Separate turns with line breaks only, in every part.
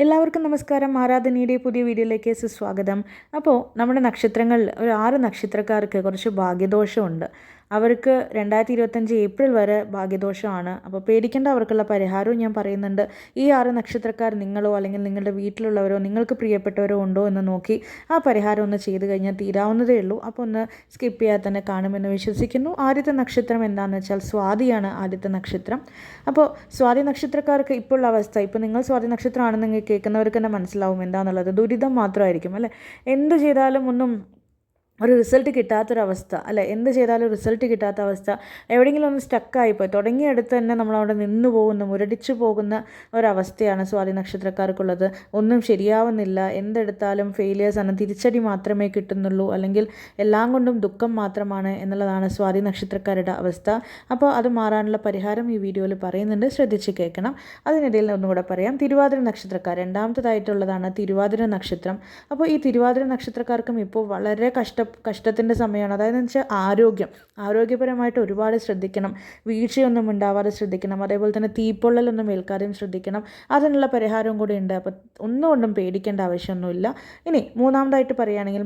എല്ലാവർക്കും നമസ്കാരം. ആരാധനയുടെ പുതിയ വീഡിയോയിലേക്ക് സ്വാഗതം. അപ്പോൾ നമ്മുടെ നക്ഷത്രങ്ങളിൽ ഒരു 6 നക്ഷത്രക്കാർക്ക് കുറച്ച് ഭാഗ്യദോഷമുണ്ട്. അവർക്ക് 2025 ഏപ്രിൽ വരെ ഭാഗ്യദോഷമാണ്. അപ്പോൾ പേടിക്കേണ്ട, അവർക്കുള്ള പരിഹാരവും ഞാൻ പറയുന്നുണ്ട്. ഈ 6 നക്ഷത്രക്കാർ നിങ്ങളോ അല്ലെങ്കിൽ നിങ്ങളുടെ വീട്ടിലുള്ളവരോ നിങ്ങൾക്ക് പ്രിയപ്പെട്ടവരോ ഉണ്ടോ എന്ന് നോക്കി ആ പരിഹാരം ഒന്ന് ചെയ്ത് കഴിഞ്ഞാൽ തീരാവുന്നതേ ഉള്ളൂ. അപ്പോൾ ഒന്ന് സ്കിപ്പ് ചെയ്യാതെ തന്നെ കാണുമെന്ന് വിശ്വസിക്കുന്നു. ആദ്യത്തെ നക്ഷത്രം എന്താണെന്ന് വെച്ചാൽ സ്വാതിയാണ് ആദ്യത്തെ നക്ഷത്രം. അപ്പോൾ സ്വാതി നക്ഷത്രക്കാർക്ക് ഇപ്പോൾ ഉള്ള അവസ്ഥ, ഇപ്പോൾ നിങ്ങൾ സ്വാതി നക്ഷത്രമാണെന്ന് കേൾക്കുന്നവർക്ക് തന്നെ മനസ്സിലാവും എന്താണെന്നുള്ളത്. ദുരിതം മാത്രമായിരിക്കും അല്ലേ. എന്ത് ചെയ്താലും ഒന്നും ഒരു റിസൾട്ട് കിട്ടാത്തൊരവസ്ഥ അല്ലേ. എന്ത് ചെയ്താലും റിസൾട്ട് കിട്ടാത്ത അവസ്ഥ, എവിടെയെങ്കിലും ഒന്ന് സ്റ്റക്കായിപ്പോയി, തുടങ്ങിയെടുത്ത് തന്നെ നമ്മളവിടെ നിന്ന് പോകുന്ന, മുരടിച്ചു പോകുന്ന ഒരവസ്ഥയാണ് സ്വാതി നക്ഷത്രക്കാർക്കുള്ളത്. ഒന്നും ശരിയാവുന്നില്ല, എന്തെടുത്താലും ഫെയിലിയേഴ്സാണ്, തിരിച്ചടി മാത്രമേ കിട്ടുന്നുള്ളൂ, അല്ലെങ്കിൽ എല്ലാം കൊണ്ടും ദുഃഖം മാത്രമാണ് എന്നുള്ളതാണ് സ്വാതി നക്ഷത്രക്കാരുടെ അവസ്ഥ. അപ്പോൾ അത് മാറാനുള്ള പരിഹാരം ഈ വീഡിയോയിൽ പറയുന്നുണ്ട്, ശ്രദ്ധിച്ച് കേൾക്കണം. അതിനിടയിൽ ഒന്നുകൂടെ പറയാം. തിരുവാതിര നക്ഷത്രക്കാർ രണ്ടാമത്തേതായിട്ടുള്ളതാണ് തിരുവാതിര നക്ഷത്രം. അപ്പോൾ ഈ തിരുവാതിര നക്ഷത്രക്കാർക്കും ഇപ്പോൾ വളരെ കഷ്ടത്തിൻ്റെ സമയമാണ്. അതായത് വെച്ചാൽ ആരോഗ്യപരമായിട്ട് ഒരുപാട് ശ്രദ്ധിക്കണം, വീഴ്ചയൊന്നും ഉണ്ടാവാതെ ശ്രദ്ധിക്കണം, അതേപോലെ തന്നെ തീപ്പൊള്ളലൊന്നും ഏൽക്കാതെയും ശ്രദ്ധിക്കണം. അതിനുള്ള പരിഹാരവും കൂടി ഉണ്ട്. അപ്പോൾ ഒന്നുകൊണ്ടും പേടിക്കേണ്ട ആവശ്യമൊന്നുമില്ല. ഇനി മൂന്നാമതായിട്ട് പറയുകയാണെങ്കിൽ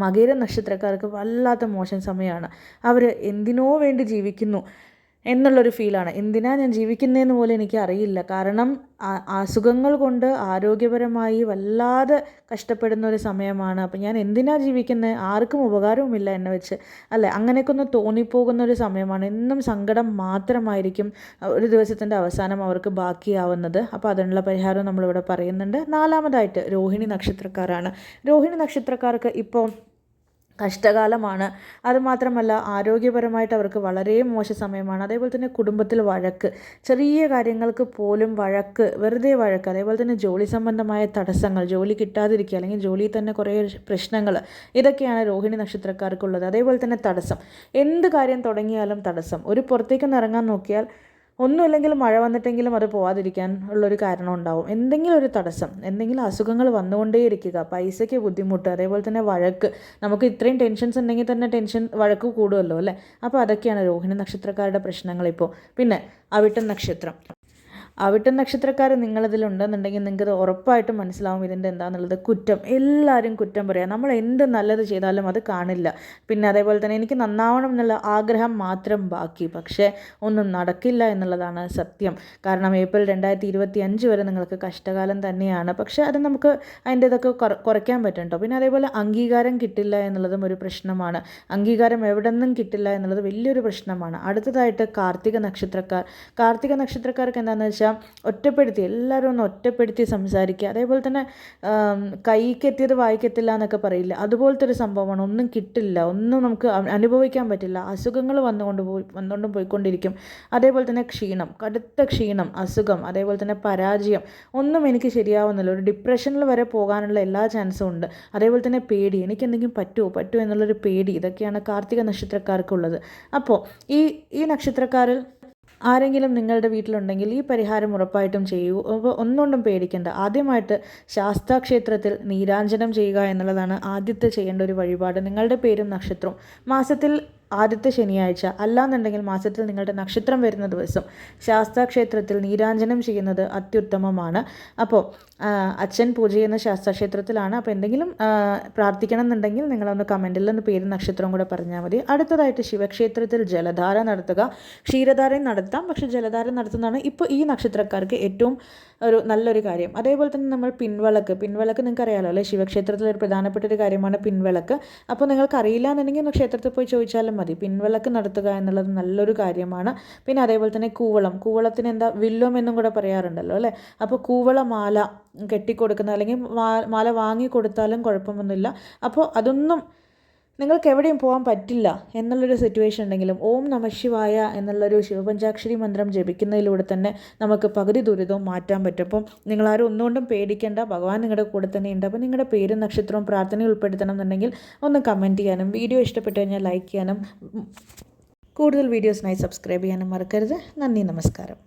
മകീര നക്ഷത്രക്കാർക്ക് വല്ലാത്ത മോശം സമയമാണ്. അവർ എന്തിനോ വേണ്ടി ജീവിക്കുന്നു എന്നുള്ളൊരു ഫീലാണ്. എന്തിനാണ് ഞാൻ ജീവിക്കുന്നതെന്ന് പോലും എനിക്ക് അറിയില്ല. കാരണം അസുഖങ്ങൾ കൊണ്ട് ആരോഗ്യപരമായി വല്ലാതെ കഷ്ടപ്പെടുന്ന ഒരു സമയമാണ്. അപ്പം ഞാൻ എന്തിനാണ് ജീവിക്കുന്നത്, ആർക്കും ഉപകാരവുമില്ല എന്നെ വെച്ച് അല്ലേ, അങ്ങനെയൊക്കെ ഒന്ന് തോന്നിപ്പോകുന്ന ഒരു സമയമാണ്. എന്നും സങ്കടം മാത്രമായിരിക്കും ഒരു ദിവസത്തിൻ്റെ അവസാനം അവർക്ക് ബാക്കിയാവുന്നത്. അപ്പോൾ അതിനുള്ള പരിഹാരം നമ്മളിവിടെ പറയുന്നുണ്ട്. നാലാമതായിട്ട് രോഹിണി നക്ഷത്രക്കാരാണ്. രോഹിണി നക്ഷത്രക്കാർക്ക് ഇപ്പോൾ കഷ്ടകാലമാണ്. അതുമാത്രമല്ല ആരോഗ്യപരമായിട്ട് അവർക്ക് വളരെ മോശ സമയമാണ്. അതേപോലെ തന്നെ കുടുംബത്തിൽ വഴക്ക്, ചെറിയ കാര്യങ്ങൾക്ക് പോലും വഴക്ക്, വെറുതെ വഴക്ക്. അതേപോലെ തന്നെ ജോലി സംബന്ധമായ തടസ്സങ്ങൾ, ജോലി കിട്ടാതിരിക്കുക, അല്ലെങ്കിൽ ജോലിയിൽ തന്നെ കുറേ പ്രശ്നങ്ങൾ, ഇതൊക്കെയാണ് രോഹിണി നക്ഷത്രക്കാർക്കുള്ളത്. അതേപോലെ തന്നെ തടസ്സം, എന്ത് കാര്യം തുടങ്ങിയാലും തടസ്സം. ഒരു പുറത്തേക്കൊന്ന് ഇറങ്ങാൻ നോക്കിയാൽ ഒന്നുമില്ലെങ്കിലും മഴ വന്നിട്ടെങ്കിലും അത് പോവാതിരിക്കാൻ ഉള്ളൊരു കാരണം ഉണ്ടാവും. എന്തെങ്കിലും ഒരു തടസ്സം, എന്തെങ്കിലും അസുഖങ്ങൾ വന്നുകൊണ്ടേയിരിക്കുക, പൈസയ്ക്ക് ബുദ്ധിമുട്ട്, അതേപോലെ തന്നെ വഴക്ക്. നമുക്ക് ഇത്രയും ടെൻഷൻസ് ഉണ്ടെങ്കിൽ തന്നെ വഴക്ക് കൂടുമല്ലോ അല്ലേ. അപ്പോൾ അതൊക്കെയാണ് രോഹിണി നക്ഷത്രക്കാരുടെ പ്രശ്നങ്ങളിപ്പോൾ. പിന്നെ അവിട്ടം നക്ഷത്രം. അവിട്ടം നക്ഷത്രക്കാർ നിങ്ങളിതിലുണ്ടെന്നുണ്ടെങ്കിൽ നിങ്ങൾക്ക് ഉറപ്പായിട്ടും മനസ്സിലാവും ഇതിൻ്റെ എന്താണെന്നുള്ളത്. കുറ്റം, എല്ലാവരും കുറ്റം പറയാം. നമ്മൾ എന്ത് നല്ലത് ചെയ്താലും അത് കാണില്ല. പിന്നെ അതേപോലെ തന്നെ എനിക്ക് നന്നാവണം എന്നുള്ള ആഗ്രഹം മാത്രം ബാക്കി, പക്ഷേ ഒന്നും നടക്കില്ല എന്നുള്ളതാണ് സത്യം. കാരണം ഏപ്രിൽ 2025 വരെ നിങ്ങൾക്ക് കഷ്ടകാലം തന്നെയാണ്. പക്ഷേ അത് നമുക്ക് അതിൻ്റെ ഇതൊക്കെ കുറയ്ക്കാൻ പറ്റും കേട്ടോ. പിന്നെ അതേപോലെ അംഗീകാരം കിട്ടില്ല എന്നുള്ളതും ഒരു പ്രശ്നമാണ്. അംഗീകാരം എവിടെ നിന്നും കിട്ടില്ല എന്നുള്ളത് വലിയൊരു പ്രശ്നമാണ്. അടുത്തതായിട്ട് കാർത്തിക നക്ഷത്രക്കാർക്ക് എന്താണെന്ന് വെച്ചാൽ ഒറ്റപ്പെടുത്തി, എല്ലാവരും ഒന്ന് ഒറ്റപ്പെടുത്തി സംസാരിക്കുക. അതേപോലെ തന്നെ കൈക്കെത്തിയത് വായിക്കെത്തില്ല എന്നൊക്കെ പറയില്ല, അതുപോലത്തെ ഒരു സംഭവമാണ്. ഒന്നും കിട്ടില്ല, ഒന്നും നമുക്ക് അനുഭവിക്കാൻ പറ്റില്ല. അസുഖങ്ങൾ വന്നുകൊണ്ടും പോയിക്കൊണ്ടിരിക്കും. അതേപോലെ തന്നെ ക്ഷീണം, കടുത്ത ക്ഷീണം, അസുഖം, അതേപോലെ തന്നെ പരാജയം, ഒന്നും എനിക്ക് ശരിയാവുന്നില്ല. ഒരു ഡിപ്രഷനിൽ വരെ പോകാനുള്ള എല്ലാ ചാൻസും ഉണ്ട്. അതേപോലെ തന്നെ പേടി, എനിക്ക് എന്തെങ്കിലും പറ്റുമോ എന്നുള്ളൊരു പേടി, ഇതൊക്കെയാണ് കാർത്തിക നക്ഷത്രക്കാർക്കുള്ളത്. അപ്പോൾ ഈ നക്ഷത്രക്കാരിൽ ആരെങ്കിലും നിങ്ങളുടെ വീട്ടിലുണ്ടെങ്കിൽ ഈ പരിഹാരം ഉറപ്പായിട്ടും ചെയ്യൂ. അപ്പോൾ ഒന്നുകൊണ്ടും പേടിക്കേണ്ട. ആദ്യമായിട്ട് ശാസ്താക്ഷേത്രത്തിൽ നീരാഞ്ജനം ചെയ്യുക എന്നുള്ളതാണ് ആദ്യത്തെ ചെയ്യേണ്ട ഒരു വഴിപാട്. നിങ്ങളുടെ പേരും നക്ഷത്രവും മാസത്തിൽ ആദ്യത്തെ ശനിയാഴ്ച, അല്ലാന്നുണ്ടെങ്കിൽ മാസത്തിൽ നിങ്ങളുടെ നക്ഷത്രം വരുന്ന ദിവസം ശാസ്താക്ഷേത്രത്തിൽ നീരാഞ്ജനം ചെയ്യുന്നത് അത്യുത്തമമാണ്. അപ്പോൾ അച്ഛൻ പൂജ ചെയ്യുന്ന ശാസ്താക്ഷേത്രത്തിലാണ്. അപ്പോൾ എന്തെങ്കിലും പ്രാർത്ഥിക്കണം എന്നുണ്ടെങ്കിൽ നിങ്ങളൊന്ന് കമൻറ്റിൽ ഒന്ന് പേരും നക്ഷത്രവും കൂടെ പറഞ്ഞാൽ മതി. അടുത്തതായിട്ട് ശിവക്ഷേത്രത്തിൽ ജലധാര നടത്തുക. ക്ഷീരധാരയും നടത്താം, പക്ഷേ ജലധാര നടത്തുന്നതാണ് ഇപ്പോൾ ഈ നക്ഷത്രക്കാർക്ക് ഏറ്റവും നല്ലൊരു കാര്യം. അതേപോലെ തന്നെ നമ്മൾ പിൻവിളക്ക് നിങ്ങൾക്ക് അറിയാമല്ലോ അല്ലേ. ശിവക്ഷേത്രത്തിൽ ഒരു പ്രധാനപ്പെട്ട ഒരു കാര്യമാണ് പിൻവിളക്ക്. അപ്പോൾ നിങ്ങൾക്ക് അറിയില്ല എന്നുണ്ടെങ്കിൽ ഒന്ന് ക്ഷേത്രത്തിൽ പോയി ചോദിച്ചാലും മതി. പിൻവിളക്ക് നടത്തുക എന്നുള്ളത് നല്ലൊരു കാര്യമാണ്. പിന്നെ അതേപോലെ തന്നെ കൂവളത്തിന് എന്താ വില്വം എന്നും കൂടെ പറയാറുണ്ടല്ലോ അല്ലേ. അപ്പോൾ കൂവള മാല കെട്ടിക്കൊടുക്കുന്ന, അല്ലെങ്കിൽ മാല വാങ്ങി കൊടുത്താലും കുഴപ്പമൊന്നുമില്ല. അപ്പോൾ അതൊന്നും നിങ്ങൾക്ക് എവിടെയും പോകാൻ പറ്റില്ല എന്നുള്ളൊരു സിറ്റുവേഷൻ ഉണ്ടെങ്കിലും ഓം നമഃശിവായ എന്നുള്ളൊരു ശിവപഞ്ചാക്ഷരി മന്ത്രം ജപിക്കുന്നതിലൂടെ തന്നെ നമുക്ക് പകുതി ദുരിതവും മാറ്റാൻ പറ്റും. അപ്പം നിങ്ങളാരും ഒന്നുകൊണ്ടും പേടിക്കേണ്ട, ഭഗവാൻ നിങ്ങളുടെ കൂടെ തന്നെ ഉണ്ട്. അപ്പോൾ നിങ്ങളുടെ പേരും നക്ഷത്രവും പ്രാർത്ഥനയിൽ ഉൾപ്പെടുത്തണം എന്നുണ്ടെങ്കിൽ ഒന്ന് കമൻറ്റ് ചെയ്യാനും, വീഡിയോ ഇഷ്ടപ്പെട്ടു കഴിഞ്ഞാൽ ലൈക്ക് ചെയ്യാനും, കൂടുതൽ വീഡിയോസിനായി സബ്സ്ക്രൈബ് ചെയ്യാനും മറക്കരുത്. നന്ദി, നമസ്കാരം.